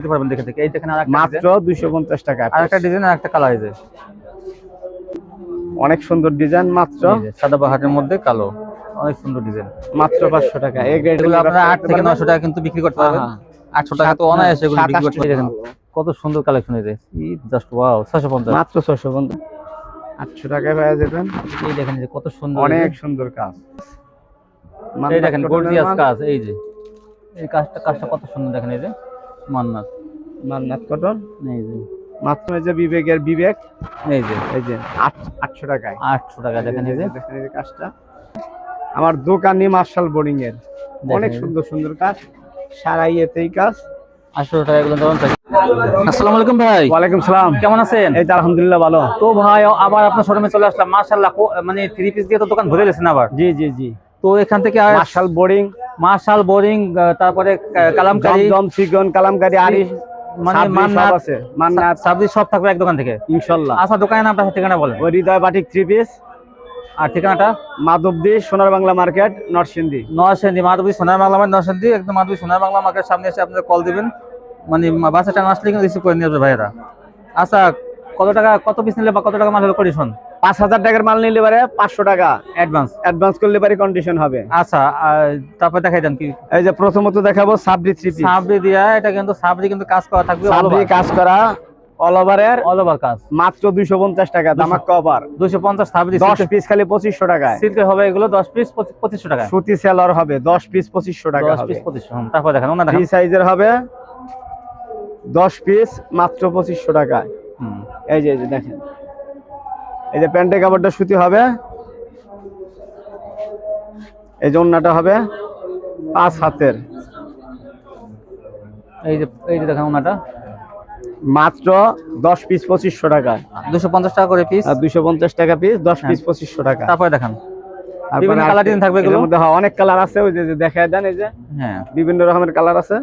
দিতে পারবেন দেখে থেকে। এই দেখেন আরেকটা মাত্র 250 টাকা। আরেকটা ডিজাইন আর একটা কালার আছে, অনেক সুন্দর ডিজাইন, মাত্র সাদা বাহারের মধ্যে কালো, অনেক সুন্দর ডিজাইন, মাত্র 500 টাকা। এই গ্রেড এগুলো আপনারা 8 থেকে 900 টাকা কিন্তু বিক্রি করতে পারবেন। 800 টাকা তো অনায়াসে এগুলো বিক্রি করতে পারবেন। কত সুন্দর কালেকশন এই যে, জাস্ট ওয়াও। 650 মাত্র 650, 800 টাকায় পেয়ে যাবেন। এই দেখেন যে কত সুন্দর, অনেক সুন্দর কাজ। এই দেখেন গর্জিয়াস কাজ, এই যে এই কাজটা কত সুন্দর দেখেন। এই যে মান্নাত কটন, এই যে মাত্র এই যে বিবেকের বিবেক, এই যে 800 টাকায়। 800 টাকা দেখেন। এই যে দেখেন এই কাজটা আমার দোকানি মার্শাল বোর্ডিং এর, অনেক সুন্দর সুন্দর কাজ, সারা ইয়েতেই কাজ। 800 টাকা এগুলো দাম থাকে। আসসালামু আলাইকুম ভাই। ওয়ালাইকুম সালাম, কেমন আছেন? এই তো আলহামদুলিল্লাহ ভালো। তো ভাই আবার আপনার শোরুমে চলে আসলাম, মাশাআল্লাহ। মানে 3 পিস দিয়ে তো দোকান ভরে গেছেন আবার। জি জি জি, তো এখান থেকে মার্শাল বোর্ডিং, তারপরে কালামকারী, জমজম, চিকন, কালামকারী, আরি, মানে মান্নাত আছে, মান্নাত সাবজি সব থাকবে এক দোকান থেকে ইনশাআল্লাহ। আচ্ছা, দোকানের নামটা ঠিকানা বলেন। ওই হৃদয় বাটিক 3 পিস, আর ঠিকানাটা মাধবদী সোনার বাংলা মার্কেট, নরসিংদী। মাধবী সোনার বাংলা মার্কেট, নরসিংদী। একদম মাধবী সোনার বাংলা মার্কেট সামনে এসে আপনারা কল দিবেন, মানে বাসে টান আসলে কিন্তু রিসিভ করে নিয়ে যাবে ভাইয়েরা। আচ্ছা, কত পিস নিলে বা কত টাকা মাল হলো কন্ডিশন? 5000 টাকার মাল নিলে পারে 500 টাকা অ্যাডভান্স করলে পারে কন্ডিশন হবে। আচ্ছা, তারপর দেখাই দেন কি। এই যে প্রথমত দেখাবো সাবরি 3 পিস। সাবরি দিয়া, এটা কিন্তু সাবরি কিন্তু কাজ করা থাকবে, সাবরি কাজ করা, অল ওভার কাজ, মাত্র 250 টাকা ধামাকা অফার। 250 সাবরি, 10 পিস খালি 2500 টাকায়। সিল্কের হবে এগুলো, 10 পিস 2500 টাকা। সুতি সেলর হবে 10 পিস 2500 টাকা 10 পিস 2500। তারপর দেখেন ওনা দেখেন, এই সাইজের হবে 10 পিস মাত্র 2500 টাকায়। এই যে দেখেন, এই যে প্যান্টের কাপড়টা সুতি হবে, এই যে ওন্নাটা হবে 5 হাতের। এই যে দেখেন ওনাটা মাত্র 10 পিস 2500 টাকায়। 250 টাকা করে পিস, আর 250 টাকা পিস, 10 পিস 2500 টাকা। তারপরে দেখেন বিভিন্ন কালার ডিজাইন থাকবে এগুলো মধ্যে। হ্যাঁ, অনেক কালার আছে, ওই যে দেখায় দেন। এই যে হ্যাঁ, বিভিন্ন রকমের কালার আছে,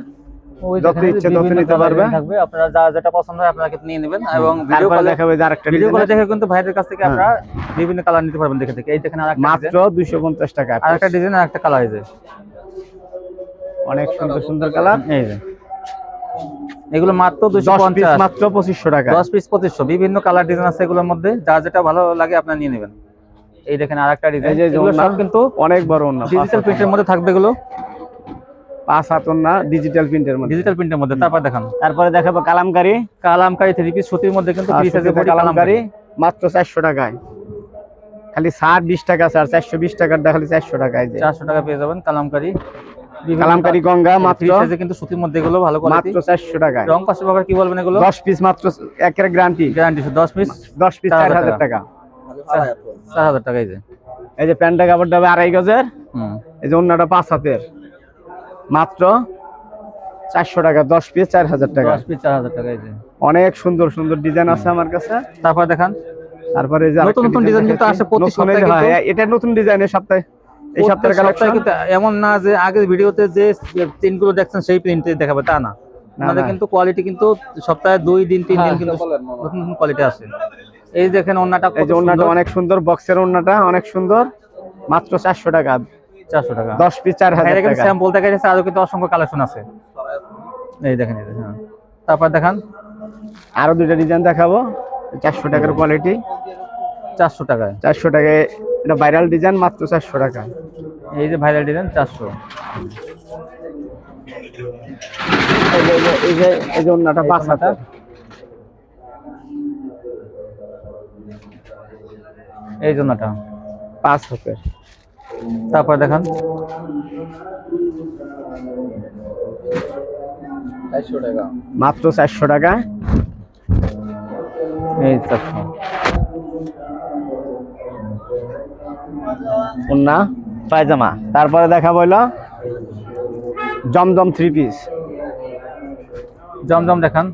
যত ইচ্ছে তত নিতে পারবে। আপনারা যেটা পছন্দ হয় আপনারা কিন্তু নিয়ে নেবেন, এবং ভিডিও তারপরে কলে দেখাবে যে আরেকটা ভিডিও কলে ডিজাইন দেখে কিন্তু ভাইদের কাছ থেকে আপনারা বিভিন্ন কালার নিতে পারবেন দেখে থেকে। এই দেখেন আরেকটা মাত্র 250 টাকা। আরেকটা ডিজাইন আর একটা কালার, এই যে অনেক সুন্দর সুন্দর কালার। এই যে এগুলো মাত্র 10 পিস 250, মাত্র 2500 টাকা। 10 পিস 2500। বিভিন্ন কালার ডিজাইন আছে এগুলোর মধ্যে, যার যেটা ভালো লাগে আপনারা নিয়ে নেবেন। এই দেখেন আরেকটা ডিজাইন, এগুলো সব কিন্তু অনেক বড় ওন্না, ডিজিটাল প্রিন্টের মধ্যে থাকবে এগুলো। 5 হাত ওন্না ডিজিটাল প্রিন্টের মধ্যে। তারপর দেখান, তারপরে দেখাবো কালামকারী 3 পিস সুতির মধ্যে কিন্তু ফ্রি সাইজের কালামকারী মাত্র 400 টাকায়। খালি 20 টাকা স্যার, 420 টাকার খালি 400 টাকায়। 400 টাকা পেয়ে যাবেন কালামকারী গঙ্গা মাত্র ফ্রি সাইজে কিন্তু সুতির মধ্যে, এগুলো ভালো কোয়ালিটি, মাত্র 400 টাকায়। রং কষ্ট ব্যাপার কি বলবেন এগুলো? 10 পিস মাত্র একের গ্যারান্টি 10 পিস 4000 টাকা। 4000 টাকা। এই যে প্যান্টটা কাপড় হবে 2.5 গজের, এই যে ওন্নাটা 5 হাতের, মাত্র 400 টাকা। 10 পিস 4000 টাকা। 10 পিস 4000 টাকা। এই যে অনেক সুন্দর সুন্দর ডিজাইন আছে আমার কাছে। তারপর দেখান, তারপরে এই যে নতুন নতুন ডিজাইন কিন্তু আসে প্রতি সপ্তাহে। এটা নতুন ডিজাইনের সপ্তাহে, এই সপ্তাহের কালেকশন কিন্তু এমন না যে আগের ভিডিওতে যে প্রিন্টগুলো দেখছেন সেই প্রিন্টে দেখাবে, তা না। আমাদের কিন্তু কোয়ালিটি কিন্তু সপ্তাহে 2 দিন 3 দিন কিন্তু নতুন নতুন কোয়ালিটি আসে। এই দেখেন ওন্নাটা, এই যে ওন্নাটা অনেক সুন্দর, বক্সের ওন্নাটা অনেক সুন্দর, মাত্র 400 টাকা। 400 টাকা। 10 পিস 4000 টাকা। স্যাম্পল দেখা যাচ্ছে, আরো কিন্তু অসংখ্য কালেকশন আছে। এই দেখেন, হ্যাঁ। তারপর দেখান আরো দুইটা ডিজাইন দেখাবো, 400 টাকার কোয়ালিটি। 400 টাকায়। 400 টাকায় এটা ভাইরাল ডিজাইন, মাত্র 400 টাকা। এই যে ভাইরাল ডিজাইন 400। এই যে ওন্নাটা 5 হাতের, এই জন্যটা 5 হাতের। তারপর দেখান 400 টাকা, মাত্র 400 টাকা। এই 400 ওন্না পায়জামা। তারপরে দেখাবো হলো জমজম 3 পিস। জমজম দেখান,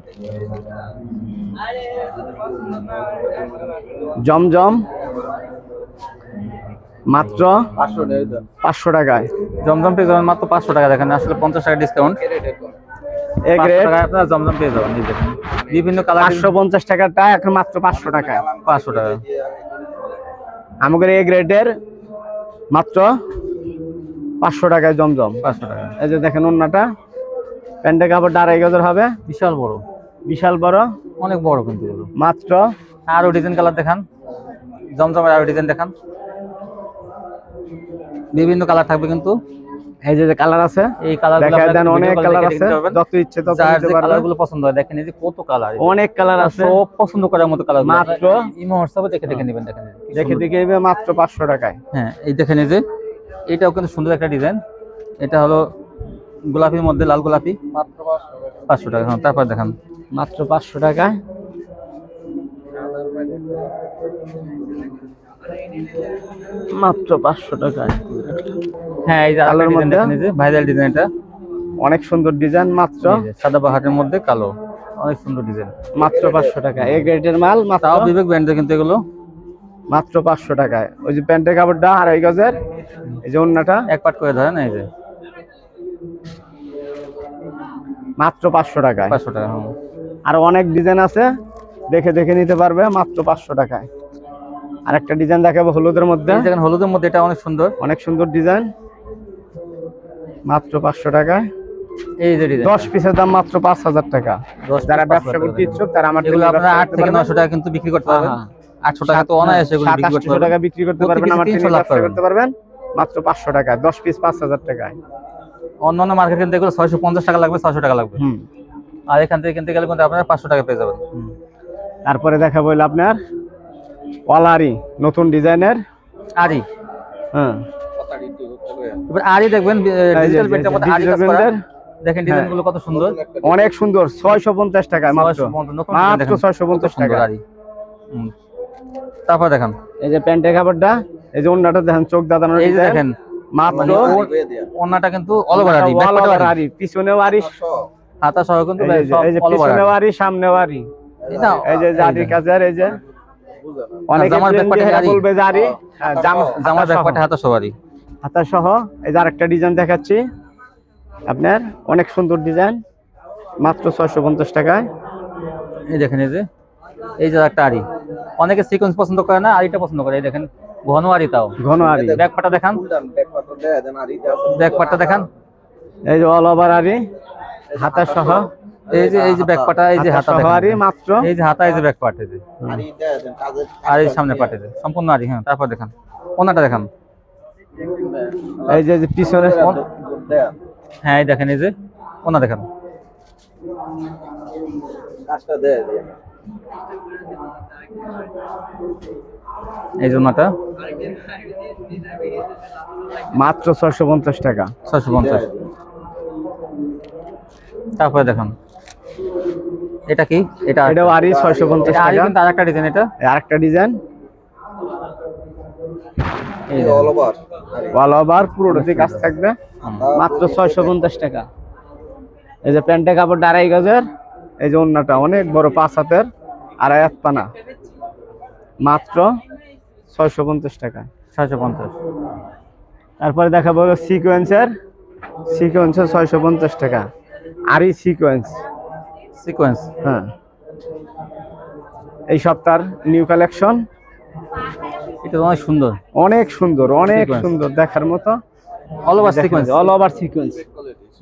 জমজম মাত্র 500 টাকায়। জমজম পেয়ে যাবেন মাত্র 500 টাকা। দেখেন আসলে 50 টাকা ডিসকাউন্ট, এ গ্রেড আপনারা জমজম পেয়ে যাবেন। এই দেখেন বিভিন্ন কালার, 550 টাকাটা এখন মাত্র 500 টাকা। 500 টাকা আমাদের এ গ্রেডের মাত্র 500 টাকায় জমজম। 500 টাকা। এই যে দেখেন ওন্নাটা প্যান্টের কাপড়টা 2.5 গজের হবে, বিশাল বড়, বিশাল বড়, অনেক বড় কিন্তু এগুলো। মাত্র আরো ডিজাইন কালার দেখান, জমজমের আরো ডিজাইন দেখান, বিভিন্ন কালার থাকবে কিন্তু। এই যে কালার আছে, এই কালারগুলো দেখায় আপনারা দেন, ভিডিও অনেক কল কালার দেখে আছে, নিতে পারবেন। যত ইচ্ছে তত যার নিতে যে পারবেন। কালারগুলো পছন্দ হয় দেখেন, এই যে কত কালার, অনেক কালার আছে, সব পছন্দ করার মতো কালার। মাত্র ইমো হোয়াটসঅ্যাপে দেখে দেখে নেবেন, দেখেন দেখে দেখে নেবে মাত্র 500 টাকায়। হ্যাঁ, এই দেখেন এই যে এটাও কিন্তু সুন্দর একটা ডিজাইন। এটা হলো গোলাপির মধ্যে লাল গোলাপি, মাত্র 500 টাকা। হ্যাঁ, তারপর দেখান মাত্র 500 টাকায়, মাত্র 500 টাকায়। হ্যাঁ, এই যে কালোর আরেকটা ডিজাইন মধ্যে? দেখেন, এই যে ভাইরাল ডিজাইনটা, অনেক সুন্দর ডিজাইন, মাত্র সাদা বাহাটের মধ্যে কালো, অনেক সুন্দর ডিজাইন। মাত্র 500 টাকা। এ গ্রেডের মাল, মাত্র তাও বিবেক ব্র্যান্ডের কিন্তু এগুলো। মাত্র 500 টাকায়। ওই যে প্যান্টের কাপড়টা 2.5 গজের, এই যে ওন্নাটা এক পাট করে ধরেন, এই যে মাত্র 500 টাকায়। 500 টাকা। হ্যাঁ, আর অনেক ডিজাইন আছে, দেখে দেখে নিতে পারবে মাত্র 500 টাকায়। আর একটা ডিজাইন দেখাবো হলুদের মধ্যে, এই দেখেন হলুদের মধ্যে, এটা অনেক সুন্দর, অনেক সুন্দর ডিজাইন, মাত্র 500 টাকায়। এই যে ডিজাইন 10 পিসের দাম মাত্র 5000 টাকা। 10 যারা ব্যবসা করতে ইচ্ছুক তারা আমার এগুলো আপনারা 8 থেকে 900 টাকা কিন্তু বিক্রি করতে পারবেন। 800 টাকা তো অনায়াসে এগুলো বিক্রি করতে 700 টাকা পারবেন। বিক্রি করতে পারবেন, আমার থেকে ব্যবসা করতে পারবেন মাত্র 500 টাকা। 10 পিস 5000 টাকায়। অন্যান্য মার্কেট কিনতে এগুলো 650 টাকা লাগবে, 600 টাকা লাগবে। হুম। আর এখান থেকে কিনতে গেলে কিন্তু আপনারা 500 টাকা পেয়ে যাবেন। তারপরে দেখাবো হলো আপনার ওয়ালারি, নতুন ডিজাইনের। আরি, হ্যাঁ, এবার আরি দেখবেন, ডিজিটাল প্রিন্টের মধ্যে আরি কাজ করা। প্রিন্টের, দেখেন ডিজাইন গুলো কত সুন্দর, অনেক সুন্দর। 650 টাকায় মাত্র, 650, নতুন মাত্র দেখেন, 650 কত সুন্দর টাকা। আরি। তারপর দেখেন এই যে প্যান্টের কাপড়টা, এই যে ওন্নাটা দেখেন, চোখ দাদানোর এই যে ডিজাইন, দেখেন, মাত্র মানে ওন্নাটা কিন্তু অল ওভার আরি, all ব্যাকপার্টও over আরি, আরি, পিছনেও আরি, হাতা সহ কিন্তু এই যে সব এই যে অল ওভার পিছনেও আরি। আরি, সামনেও আরি। এটা এই যে জারি কাজের, এই যে অনেকে জামার ব্যাকপার্টে আরি, বলবে জারি, হ্যাঁ, জামার ব্যাকপার্টে হাতা সহ আরি। হাতা সহ। এই যে আরেকটা ডিজাইন দেখাচ্ছি আপনার, অনেক সুন্দর ডিজাইন, মাত্র 650 টাকায়। এই দেখেন এই যে একটা আরি, অনেকে সিকোয়েন্স পছন্দ করে না, আরিটা পছন্দ করে। এই দেখেন ঘন আরি, তাও ঘন আরি। ব্যাকপার্টটা দেখান, ব্যাকপার্টটা দেখান, এই যে অল ওভার আরি, হাতা সহ। এই যে ব্যাকপার্টটা, এই যে হাতা সহ দেখেন, আরি, মাত্র এই যে হাতা, এই যে ব্যাকপার্ট, এই যে আর এই সামনে পার্ট, এই যে সম্পূর্ণ আরি। হ্যাঁ, তারপর দেখান ওনাটা দেখান, এই যে পিছনে। হ্যাঁ, এই দেখেন এই যে ওনা দেখান, এই যে ওনাটা মাত্র 650 টাকা। 650। তারপরে দেখান এটা কি, এটাও আরি, 650 আরি টাকা। কিন্তু আরেকটা ডিজাইন, এটা আরেকটা ডিজাইন, এই যে অল ওভার পুরোটাতে কাজ থাকবে, মাত্র 650 টাকা। এই যে প্যান্টের কাপড়টা 2.5 গজের, এই যে ওন্নাটা অনেক বড়, 5 হাতের, 2.5 হাত পানা, মাত্র 650 টাকা। 650। তারপরে দেখাবো হলো সিকোয়েন্সের, 650 টাকা। আরি সিকোয়েন্স, হ্যাঁ, এই সপ্তাহের নিউ কালেকশন। এটা অনেক সুন্দর, অনেক সুন্দর, অনেক Sequence। সুন্দর, দেখার মতো। All over sequence, all over sequence,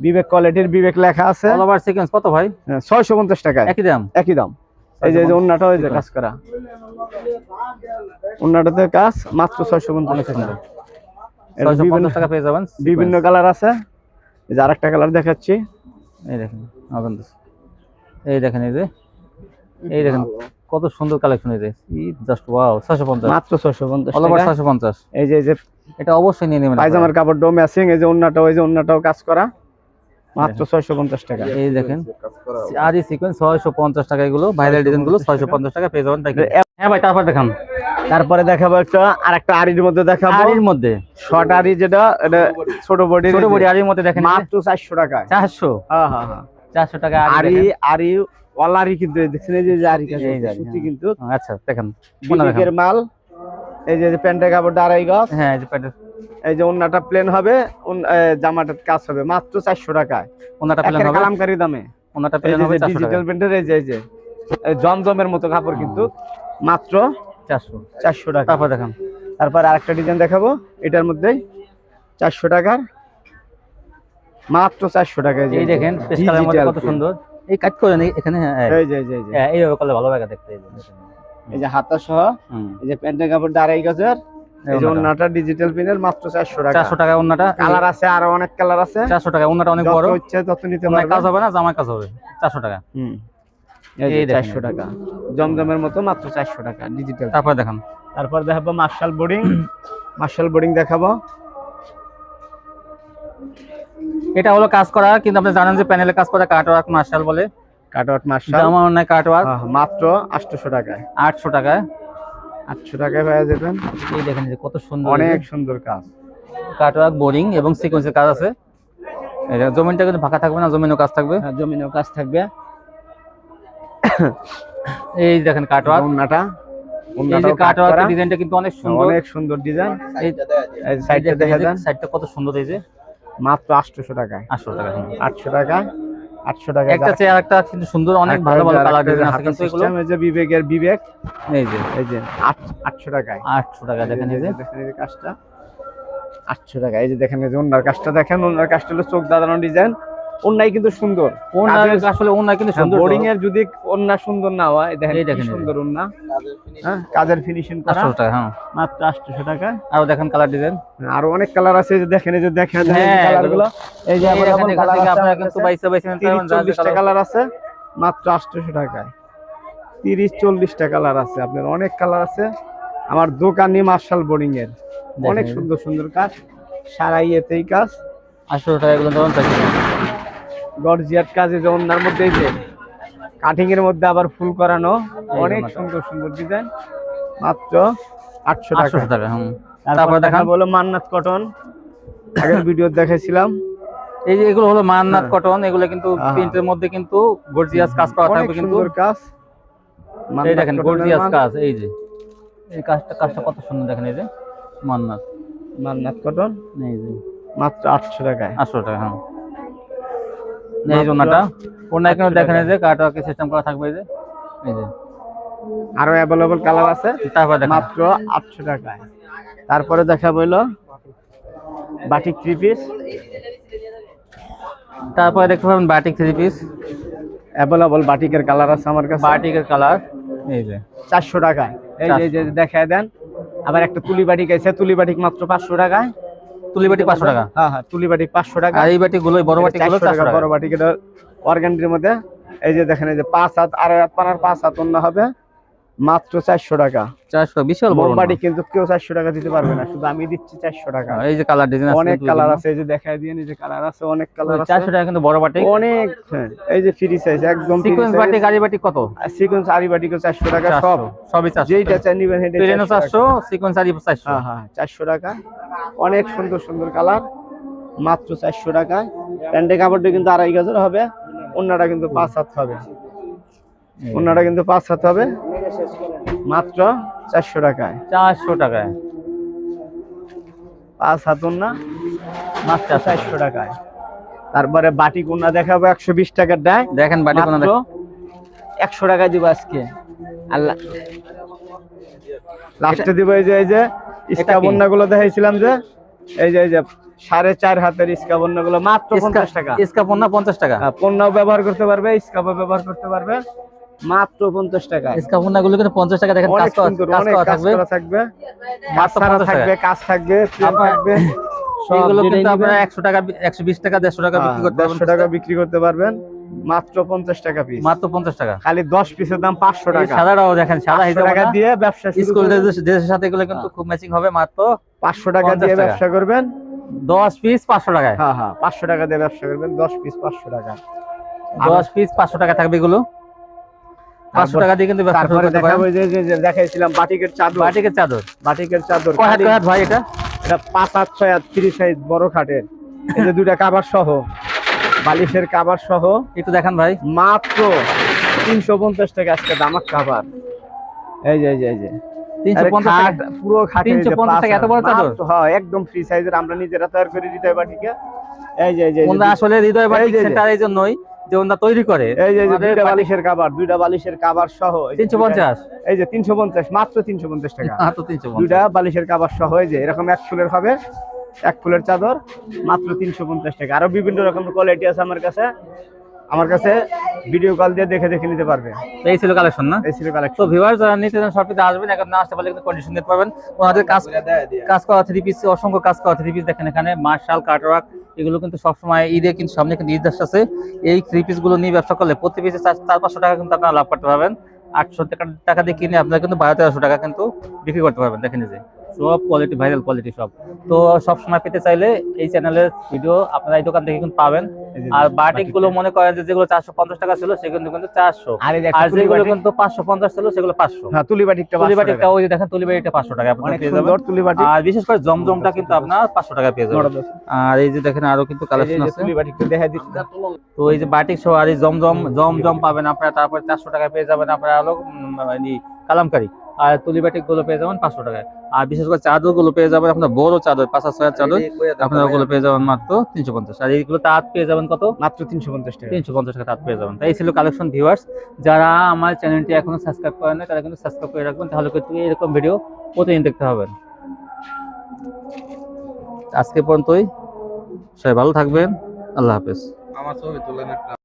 Vivek কোয়ালিটির, বিবেক লেখা আছে। অল ওভার সিকোয়েন্স কত ভাই? 650 টাকা, একই দাম। একই দাম। এই যে ওন্নাটা, ওই যে কাজ করা ওন্নাটাতে কাজ, মাত্র 650 টাকা। 650 টাকা পেয়ে যাবেন। বিভিন্ন কালার আছে, এই যে আরেকটা কালার দেখাচ্ছি, এই দেখেন, এই দেখেন এই দেখেন কত সুন্দর কালেকশন, এই যে জাস্ট ওয়াও। 650, মাত্র 650 অল ওভার টাকা। 650। এই যে এটা অবশ্যই নিয়ে নেবেন। পায়জামার কাপড়টাও ম্যাচিং, এই যে ওন্নাটা, ওই যে ওন্নাটাও কাজ করা, মাত্র 650 টাকা। এই দেখেন আরি সিকোয়েন্স 650 টাকা, এগুলো ভাইরাল ডিজাইন গুলো 650 টাকা পেয়ে যাবেন। হ্যাঁ ভাই, তারপর দেখান। তারপরে দেখাবো একটা আরেকটা আরির মধ্যে দেখাবো, আরির মধ্যে শর্ট আরি, যেটা এটা ছোট বডি, আরির মধ্যে দেখেন মাত্র 400 টাকায়। 400। হ্যাঁ হ্যাঁ হ্যাঁ, 400 টাকা আরি, আরি ওয়ালারি, কিন্তু দেখছেন এই যে আরি কাজ, এই যে আরি, সত্যি হ্যাঁ। কিন্তু আচ্ছা দেখেন বিবেকের মাল। এই যে প্যান্টের কাপড় 2.5 গজ, হ্যাঁ, এই যে প্যান্টের এই যে ওন্নাটা প্লেন হবে, জামাটার কাজ হবে, মাত্র 400 টাকায়। ওনাটা পেলেন হবে, কালামকারী দামে। ওনাটা এই পেলেন হবে যে 400 টাকা। ডিজিটাল প্রিন্টার, এই যে জমজমের মতো কাপড়, কিন্তু মাত্র 400 টাকা। তারপর দেখান। তারপর আরেকটা ডিজাইন দেখাবো, এটার মধ্যেই 400 টাকার। মাত্র 400 টাকা। এই দেখেন পেস্ট কালারের মধ্যে কত সুন্দর, এই কাট করে নেই এখানে, হ্যাঁ এই যে এইভাবে করলে ভালো লাগে দেখতে। এই যে হাতা সহ, এই যে প্যান্টের কাপড় 2.5 গজের, এই যে ওন্নাটা ডিজিটাল প্রিন্টের মাত্র 400 টাকা। 400 টাকা ওন্নাটা, কালার আছে আরো অনেক কালার আছে। 400 টাকা ওন্নাটা অনেক বড়, যত ইচ্ছে তত নিতে অনেক পারবেন। কাজ হবে না, জামার কাজ হবে। 400 টাকা। এই যে 400 টাকা জমজমের মতো মাত্র 400 টাকা ডিজিটাল। তারপর দেখেন, তারপর দেখাবো মার্শাল বোর্ডিং। মার্শাল বোর্ডিং দেখাবো। এটা হলো কাজ করা, কিন্তু আপনি জানেন যে প্যানেলে কাজ করা কাটওয়ার্ক মার্শাল বলে। কাটওয়ার্ক মার্শাল জামা অন্যায় কাটওয়ার্ক মাত্র 800 টাকায়। 800 টাকায়, 800 টাকায় পেয়ে যাবেন। এই দেখেন যে কত সুন্দর, অনেক সুন্দর কাজ, কাটওয়ার্ক বোরিং এবং সিকোয়েন্সের কাজ আছে। এটা জমিনটা কিন্তু ফাঁকা থাকবে না, জমিনও কাজ থাকবে। জমিনেও কাজ থাকবে। এই দেখেন কাটওয়ার্ক, ওন্নাটা, এই যে কাটওয়ার্কের ডিজাইনটা কিন্তু অনেক সুন্দর, অনেক সুন্দর ডিজাইন। এই সাইডটা দেখা দেন, সাইডটা কত সুন্দর। এই যে মাত্র 800 টাকায়। 800 টাকা, 800 টাকা, 800 টাকা। একটা চেয়ে আরেকটা কিন্তু সুন্দর, অনেক ভালো ভালো কালার ডিজাইন আছে কিন্তু এগুলো। এই যে বিবেকের বিবেক, এই যে 800 টাকায়। 800 টাকা দেখেন, এই যে দেখেন এই কাজটা 800 টাকা। এই যে দেখেন এই যে ওন্নার কাজটা দেখেন, ওন্নার কাজটা হলো চোখ দাঁড়ানো ডিজাইন। ওন্নাই কিন্তু সুন্দর, ওন্না আসলে ওন্না কিন্তু সুন্দর। বোর্ডিং এর যদি ওন্না সুন্দর না হয়, দেখেন কি সুন্দর ওন্না, হ্যাঁ কাজের ফিনিশিং করা। 800 টাকা, হ্যাঁ মাত্র 800 টাকা। আর দেখেন কালার ডিজাইন, আরো অনেক কালার আছে। এই যে দেখেন, এই যে দেখেন কালারগুলো, এই যে আপনারা কিন্তু বাইসা নিতে পারবেন। 30-40টা কালার আছে মাত্র 800 টাকায়। 30-40টা কালার আছে আপনার, অনেক কালার আছে। আমার দোকানই মার্শাল বোর্ডিং এর, অনেক সুন্দর সুন্দর কাজ, সারা ইয়েতেই কাজ। 800 টাকা এগুলো তখন থাকবে গর্জিয়াস কাজ। এই যে ওন্নার মধ্যে এই যে কাটিং এর মধ্যে আবার ফুল করানো, অনেক সুন্দর সুন্দর ডিজাইন, মাত্র 800 টাকা। 800 টাকা। তারপর দেখা বলো মান্নাত কটন, আগের ভিডিও দেখাইছিলাম। এই যে এগুলো হলো মান্নাত কটন, এগুলো কিন্তু প্রিন্টের মধ্যে কিন্তু গর্জিয়াস কাজ করা থাকবে কিন্তু। সুন্দর কাজ, এই দেখেন গর্জিয়াস কাজ, এই যে এই কাজটা কত সুন্দর দেখেন। এই যে মান্নাত কটন, এই যে মাত্র 800 টাকায়। 800 টাকা, হ্যাঁ। এই জন্যটা ওনা এখানে দেখেন, এই যে কাটওয়ার্ক সিস্টেম করা থাকবে। এই যে আরো अवेलेबल কালার আছে। তারপর দেখেন মাত্র 800 টাকায়। তারপরে দেখাবো হলো বাটিক 3 পিস। তারপরে দেখতে পাবেন বাটিক 3 পিস, अवेलेबल বাটিকের কালার আছে আমার কাছে। বাটিকের কালার এই যে 400 টাকায়। এই যে দেখায় দেন। আবার একটা তুলি বাটিক আছে, তুলি বাটিক মাত্র 500 টাকায়। তুলি বাটিক 500 টাকা, হ্যাঁ তুলি বাটিক 500 টাকা। আর এই বাটিকগুলো বড় বাটিকগুলো 400 টাকা। বড় বাটিক এটা অর্গানডির মধ্যে। এই যে দেখেন, এই যে 5 হাত আর পানার 5 হাত ওন্না হবে মাত্র 400 টাকা। 400 বিশাল বড় বাটিক কিন্তু কেউ 400 টাকা দিতে পারবে না, শুধু আমি দিচ্ছি 400 টাকা। এই যে কালার ডিজাইন আছে, অনেক কালার আছে। এই যে দেখায় দিয়ে, এই যে কালার আছে, অনেক কালার আছে। 400 টাকা কিন্তু বড় বাটিক অনেক। এই যে ফ্রি সাইজ একদম সিকোয়েন্স বাটিক, আরি বাটিক কত? সিকোয়েন্স আরি বাটিক 400 টাকা। সবই 400, যেইটা চাই নিবেন সেটা 400, সিকোয়েন্স আরি 400। হ্যাঁ 400 টাকা। অনেক সুন্দর সুন্দর কালার, মাত্র 400 টাকা। প্যান্টের কাপড়টা কিন্তু 2.5 গজের হবে, ওন্নাটা কিন্তু 5 হাত হবে। ওন্নাটা কিন্তু 5 হাত হবে, মাত্র 400 টাকায়। 400 টাকায় 5 হাত ওন্না, মাত্র 400 টাকায়। তারপরে বাটিক ওন্না দেখাবো 120 টাকার দায়। দেখেন বাটিক ওন্না 100 টাকা দিব আজকে। আল্লাহ লাস্টে দিব। এই যে স্কাব ওন্নাগুলো দেখাইছিলাম, যে এই যে 4.5 হাতের স্কাব ওন্নাগুলো মাত্র 50 টাকা। স্কাব ওন্না 50 টাকা, পণ্য ব্যবহার করতে পারবে, স্কাবও ব্যবহার করতে পারবে, মাত্র 50 টাকা। স্কাব ওন্নাগুলো কিন্তু 50 টাকা। দেখেন কাজ করা থাকবে, কাজ থাকবে, কাজ থাকবে, ফ্রেম থাকবে। এগুলো কিন্তু আপনারা 100 টাকা, 120 টাকা, 150 টাকা বিক্রি করতে পারবেন। 100 টাকা বিক্রি করতে পারবেন, মাত্র 50 টাকা পিস। মাত্র 50 টাকা। খালি 10 পিসের দাম 500 টাকা। সাদাটাও দেখেন, সাদা হিসাব টাকা দিয়ে ব্যবসা স্কুল ড্রেসের সাথে এগুলো কিন্তু খুব ম্যাচিং হবে। মাত্র 500 টাকা দিয়ে ব্যবসা করবেন, 10 পিস 500 টাকায়। হ্যাঁ 500 টাকা দিয়ে ব্যবসা করবেন, 10 পিস 500 টাকা। 10 পিস 500 টাকা থাকবে এগুলো। 500 টাকা দিয়ে কিন্তু ব্যবসা করতে পারবেন। তারপরে যে দেখাইছিলাম বাটিকের চাদর। বাটিকের চাদর কয় হাত ভাই? এটা 5 হাত 6 হাত 30 সাইজ বড় খাটের। এই যে দুইটা কভার সহ, বালিশের কভার সহ, একটু দেখান ভাই। মাত্র 350 টাকা আজকে দামাক কভার। এই যে 350 টাকা পুরো খাট। 350 টাকা এত বড় চাদর? হ্যাঁ একদম ফ্রি সাইজের, আমরা নিজেরা তৈরি করে হৃদয় বাটিকে। এই যে ওনা আসলে হৃদয় বাটিক সেন্টার এই জন্যই যে ওনা তৈরি করে। এই যে দুইটা বালিশের কভার সহ 350। এই যে 350, মাত্র 350 টাকা। মাত্র 350। দুইটা বালিশের কভার সহ। এই যে এরকম এক ফুলের হবে, এক ফুলের চাদর মাত্র 350 টাকা। আরো বিভিন্ন রকমের কোয়ালিটি আছে আমার কাছে ভিডিও কল দিয়ে দেখে দেখে নিতে পারবে। এই ছিল কালেকশন না? এই ছিল তো কালেকশন। ভিউয়ার যারা নিতে চান শপটিতে আসবেন, এখন না আসতে পারলে কিন্তু কন্ডিশন দিতে পারবেন। ওনাদের কাজ করা থ্রি পিস, অসংখ্য কাজ করা থ্রি পিস দেখেন এখানে, মার্শাল কাটওয়ার্ক, এগুলো কিন্তু সবসময় ঈদে কিন্তু সামনে কিন্তু ঈদ আসছে। এই থ্রি পিস গুলো নিয়ে ব্যবসা করলে প্রতি পিসে 400-500 টাকা কিন্তু আপনারা লাভ করতে পারবেন। 800 টাকা দিয়ে কিনে আপনারা কিন্তু 1200-1300 টাকা কিন্তু বিক্রি করতে পারবেন। দেখেন যে সব কোয়ালিটি, ভাইরাল কোয়ালিটি সব। তো সব সময় পেতে চাইলে এই চ্যানেলের ভিডিও আপনারা এই দোকান থেকে কিন্তু পাবেন। আর বাটিক গুলো মনে করেন যে যেগুলো 450 টাকা ছিল সেগুলো কিন্তু 400, আর যেগুলো কিন্তু 550 ছিল সেগুলো 500। হ্যাঁ, তুলি বাটিকটা ওই যে দেখেন তুলি বাটিকটা 500 টাকা আপনারা অনেক পেয়ে সুন্দর যাবেন। তুলি বাটিক। আর বিশেষ করে জমজমটা কিন্তু আপনার 500 টাকা পেয়ে যাবেন। আর এই যে দেখেন আরো কিন্তু কালেকশন আছে। তুলি বাটিকটা দেখাই দিচ্ছি। তো এই যে বাটিক সহ আর এই জমজম পাবেন আপনারা, তারপর 400 টাকা পেয়ে যাবেন আপনারা হলো কালামকারী। আর তুলি বাটিক গুলো পেয়ে যাবেন 500 টাকায়। আর বিশেষ করে চাদর গুলো পেয়ে যাবেন আপনার বড় চাদর, 5-6 চাদর আপনারা ওগুলো পেয়ে যাবেন মাত্র 350। আর এইগুলো তাঁত পেয়ে যাবেন কত? মাত্র 350 টাকা। 350 টাকা তাঁত পেয়ে যাবেন। তাই এই ছিল কালেকশন। ভিউয়ার্স যারা আমার চ্যানেলটি এখনো সাবস্ক্রাইব করেন না তারা কিন্তু সাবস্ক্রাইব করে রাখবেন, তাহলে কিন্তু এরকম ভিডিও প্রতিদিন দেখতে পাবেন। আজকে পর্যন্তই, সবাই ভালো থাকবেন, আল্লাহ হাফেজ। আমার ছবি তুলেন একটা।